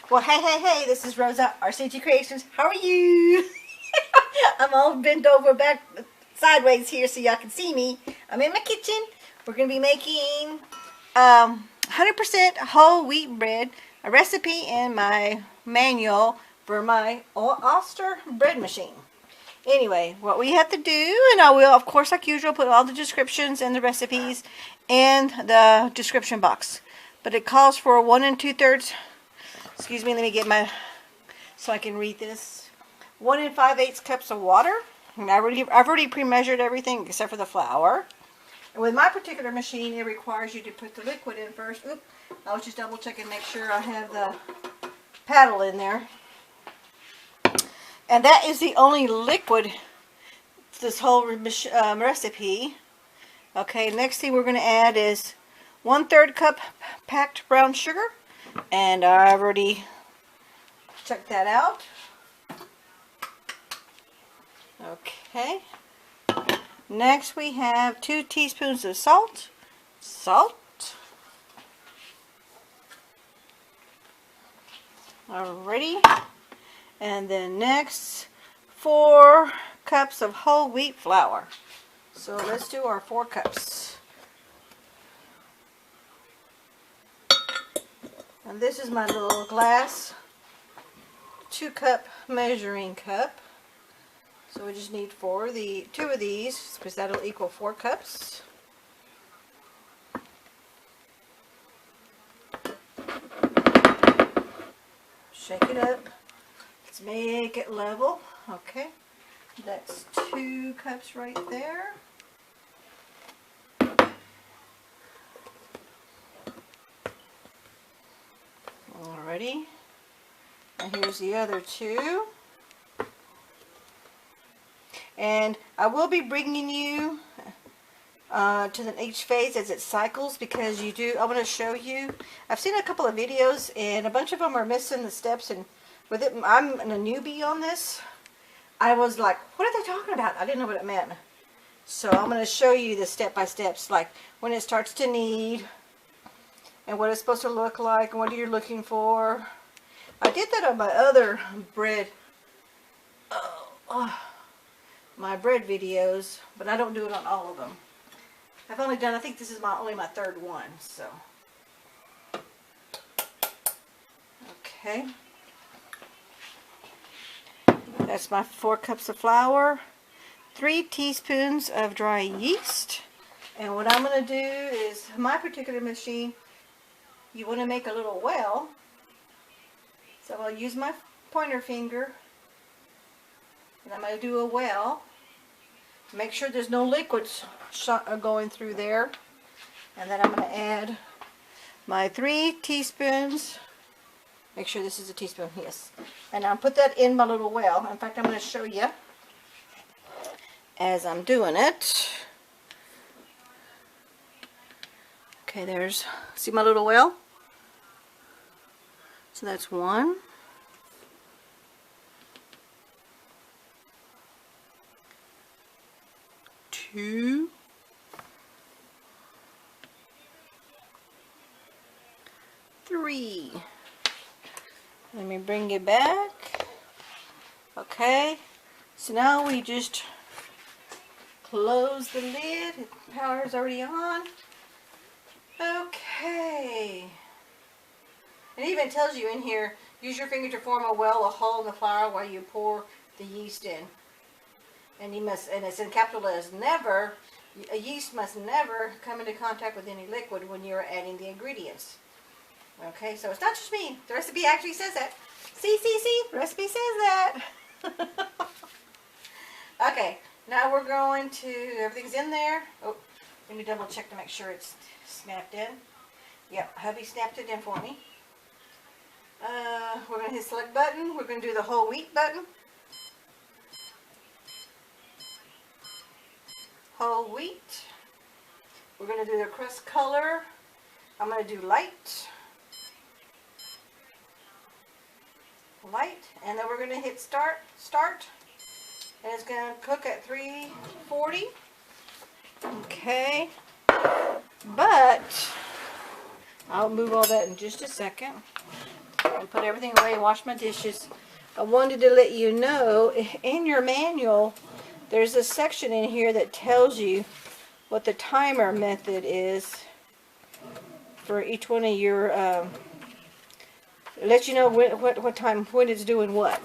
Well, hey, this is Rosa, RCG Kreations. How are you? I'm all bent over back sideways here so y'all can see me. I'm in my kitchen. We're going to be making 100% whole wheat bread, a recipe in my manual for my Oster Bread Machine. Anyway, what we have to do, and I will, of course, like usual, put all the descriptions and the recipes in the description box. But it calls for 1 2/3. Excuse me, let me get my, so I can read this. 1 5/8 cups of water. And I've already pre-measured everything except for the flour. And with my particular machine, it requires you to put the liquid in first. Oop, I was just double checking to make sure I have the paddle in there. And that is the only liquid this whole recipe. Okay, next thing we're going to add is 1/3 cup packed brown sugar. And I've already checked that out. Okay. Next we have 2 teaspoons of salt. Alrighty. And then next 4 cups of whole wheat flour. So let's do our 4 cups. And this is my little glass 2-cup measuring cup. So we just need 2 of these because that'll equal 4 cups. Shake it up. Let's make it level. Okay. That's 2 cups right there. Alrighty, and here's the other 2. And I will be bringing you to each phase as it cycles because I want to show you. I've seen a couple of videos and a bunch of them are missing the steps, and with it, I'm a newbie on this. I was like, what are they talking about? I didn't know what it meant. So I'm going to show you the step-by-steps, like when it starts to knead, and what it's supposed to look like, and what you're looking for. I did that on my other bread, my bread videos, but I don't do it on all of them. I've only done, I think this is only my 3rd one, so. Okay. That's my 4 cups of flour, 3 teaspoons of dry yeast, and what I'm going to do is, my particular machine, you want to make a little well, so I'll use my pointer finger, and I'm going to do a well. Make sure there's no liquids going through there, and then I'm going to add my 3 teaspoons. Make sure this is a teaspoon, yes. And I'll put that in my little well. In fact, I'm going to show you as I'm doing it. Okay, see my little well? So that's 1. 2. 3. Let me bring it back. Okay, so now we just close the lid. The power is already on. Okay. It even tells you in here, use your finger to form a hole in the flour while you pour the yeast in. And and it's in capital letters, never, a yeast must never come into contact with any liquid when you're adding the ingredients. Okay, so it's not just me. The recipe actually says that. See, the recipe says that. Okay, now we're going to, everything's in there. Oh, let me double check to make sure it's snapped in. Yep, hubby snapped it in for me. We're going to hit select button. We're going to do the whole wheat button. Whole wheat. We're going to do the crust color. I'm going to do light. And then we're going to hit start. And it's going to cook at 340. Okay. But I'll move all that in just a second. and put everything away and wash my dishes. I wanted to let you know, in your manual, there's a section in here that tells you what the timer method is for each one of your, let you know what time, when it's doing what.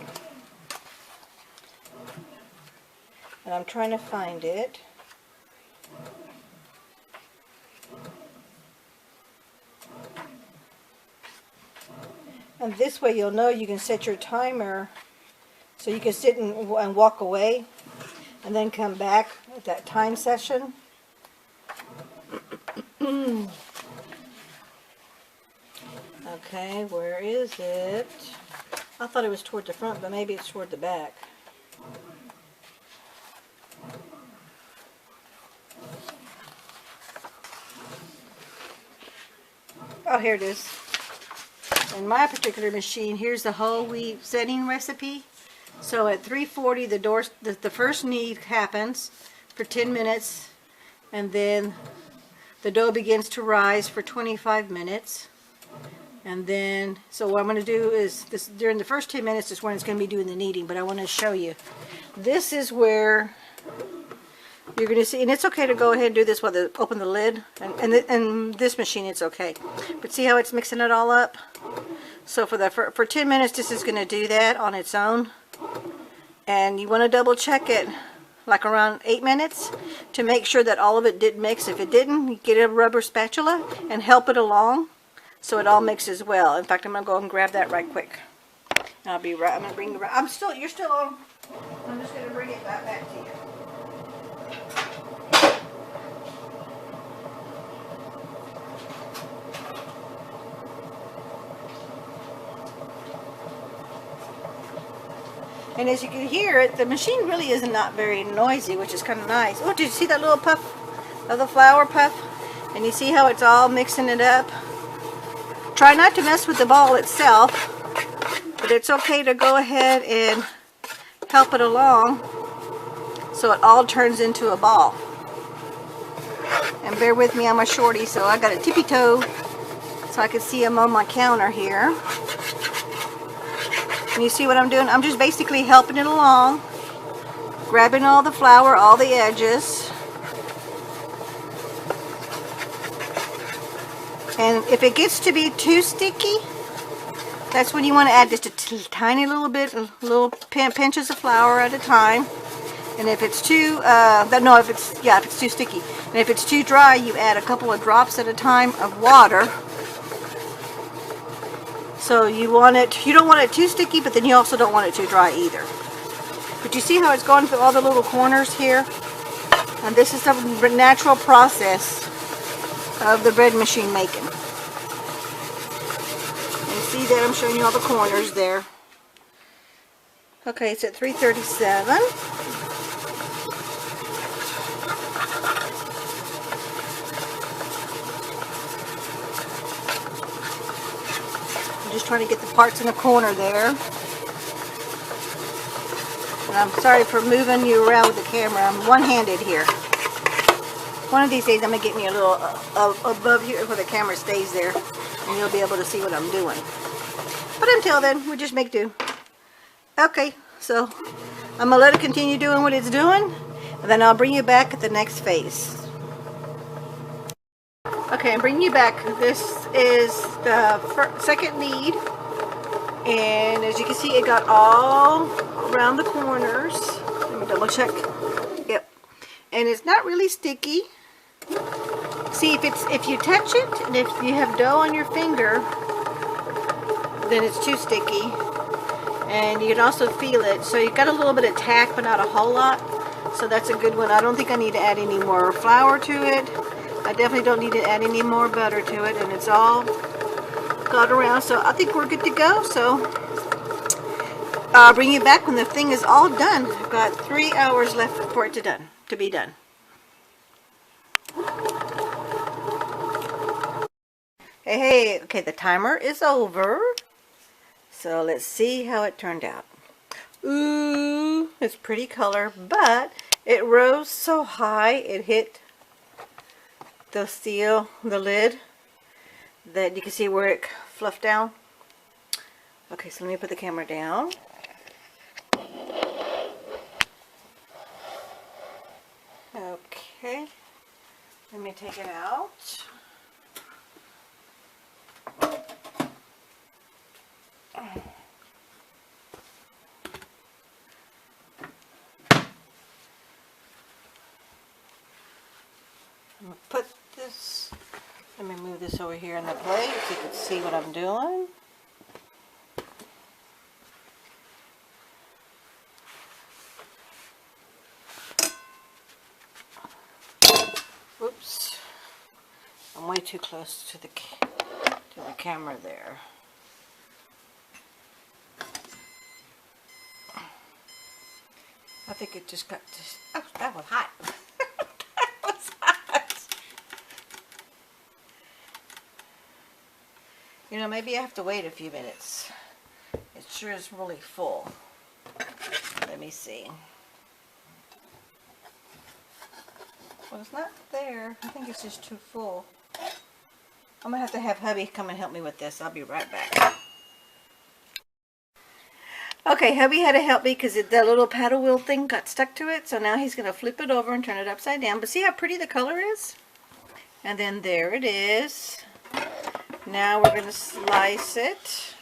And I'm trying to find it. And this way you'll know you can set your timer so you can sit and walk away and then come back at that time session. Okay, where is it? I thought it was toward the front, but maybe it's toward the back. Oh, here it is. In my particular machine, here's the whole wheat setting recipe. So at 340, the first knead happens for 10 minutes, and then the dough begins to rise for 25 minutes. And then, so what I'm going to do is, this during the first 10 minutes is when it's going to be doing the kneading, but I want to show you. This is where you're going to see, and it's okay to go ahead and do this while they open the lid, and this machine it's okay. But see how it's mixing it all up? So for 10 minutes this is going to do that on its own, and you want to double check it like around 8 minutes to make sure that all of it did mix. If it didn't, you get a rubber spatula and help it along so it all mixes well. In fact, I'm going to go and grab that right quick. And I'll be right, I'm going to bring the, you're still on. I'm just going to bring it back to you. And as you can hear it, the machine really is not very noisy, which is kind of nice. Oh, did you see that little puff of the flour puff? And you see how it's all mixing it up? Try not to mess with the ball itself, but it's okay to go ahead and help it along so it all turns into a ball. And bear with me, I'm a shorty, so I got a tippy toe so I can see them on my counter here. And you see what I'm doing? I'm just basically helping it along, grabbing all the flour, all the edges. And if it gets to be too sticky, that's when you want to add just a tiny little bit, little pinches of flour at a time. And if it's too, if it's too sticky. And if it's too dry, you add a couple of drops at a time of water. So you don't want it too sticky, but then you also don't want it too dry either. But you see how it's going through all the little corners here? And this is the natural process of the bread machine making. And see that I'm showing you all the corners there. Okay, it's at 337. Just trying to get the parts in the corner there. And I'm sorry for moving you around with the camera. I'm one-handed here. One of these days I'm going to get me a little above here where the camera stays there, and you'll be able to see what I'm doing. But until then, we just make do. Okay, so I'm going to let it continue doing what it's doing, and then I'll bring you back at the next phase. Okay, I'm bringing you back. This is the second knead, and as you can see, it got all around the corners. Let me double check. Yep, and it's not really sticky. See, if you touch it, and if you have dough on your finger, then it's too sticky, and you can also feel it. So you got a little bit of tack, but not a whole lot. So that's a good one. I don't think I need to add any more flour to it. I definitely don't need to add any more butter to it, and it's all got around, so I think we're good to go. So I'll bring you back when the thing is all done. I've got 3 hours left for it to be done. Hey, okay, the timer is over. So let's see how it turned out. Ooh, it's pretty color, but it rose so high it hit the steel, the lid, that you can see where it fluffed down. Okay, so let me put the camera down. Okay, let me take it out. I'm going to put this, let me move this over here on the plate so you can see what I'm doing. Oops, I'm way too close to the camera there. I think it just got this. Oh, that was hot. That was hot. You know, maybe I have to wait a few minutes. It sure is really full. Let me see. Well, it's not there. I think it's just too full. I'm going to have hubby come and help me with this. I'll be right back. Okay, hubby had to help me because the little paddle wheel thing got stuck to it. So now he's going to flip it over and turn it upside down. But see how pretty the color is? And then there it is. Now we're going to slice it.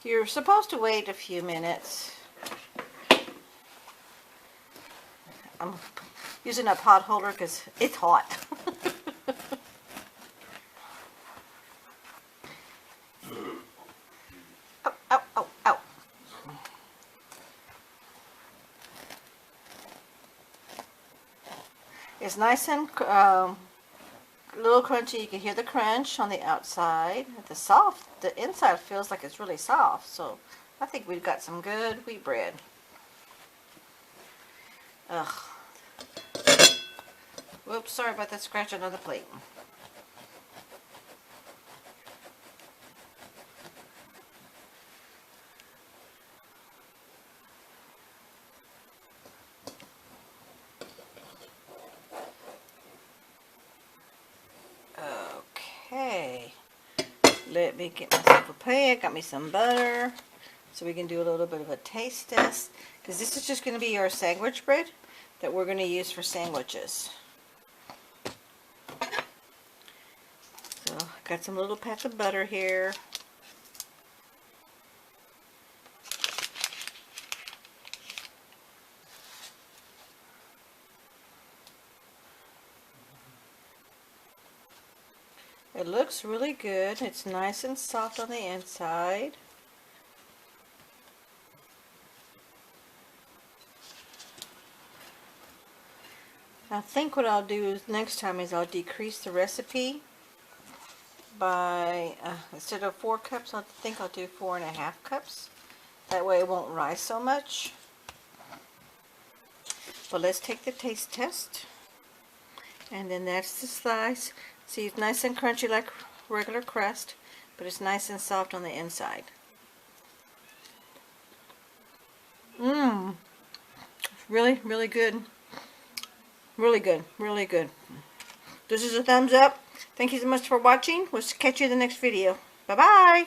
You're supposed to wait a few minutes. I'm using a pot holder because it's hot. Ow, ow, ow, ow. It's nice and a little crunchy. You can hear the crunch on the outside. The inside feels like it's really soft. So I think we've got some good wheat bread. Ugh. Whoops, sorry about that scratch on the plate. Okay. Let me get myself a pan. Got me some butter. So we can do a little bit of a taste test. Because this is just going to be our sandwich bread that we're going to use for sandwiches. So, got some little pats of butter here. It looks really good. It's nice and soft on the inside. I think what I'll do next time is I'll decrease the recipe by, instead of 4 cups, I think I'll do 4.5 cups. That way it won't rise so much. But let's take the taste test. And then that's the slice. See, it's nice and crunchy like regular crust, but it's nice and soft on the inside. Mmm. Really, really good. Really good. Really good. This is a thumbs up. Thank you so much for watching. We'll catch you in the next video. Bye-bye.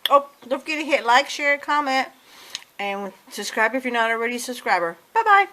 Oh, don't forget to hit like, share, comment, and subscribe if you're not already a subscriber. Bye-bye.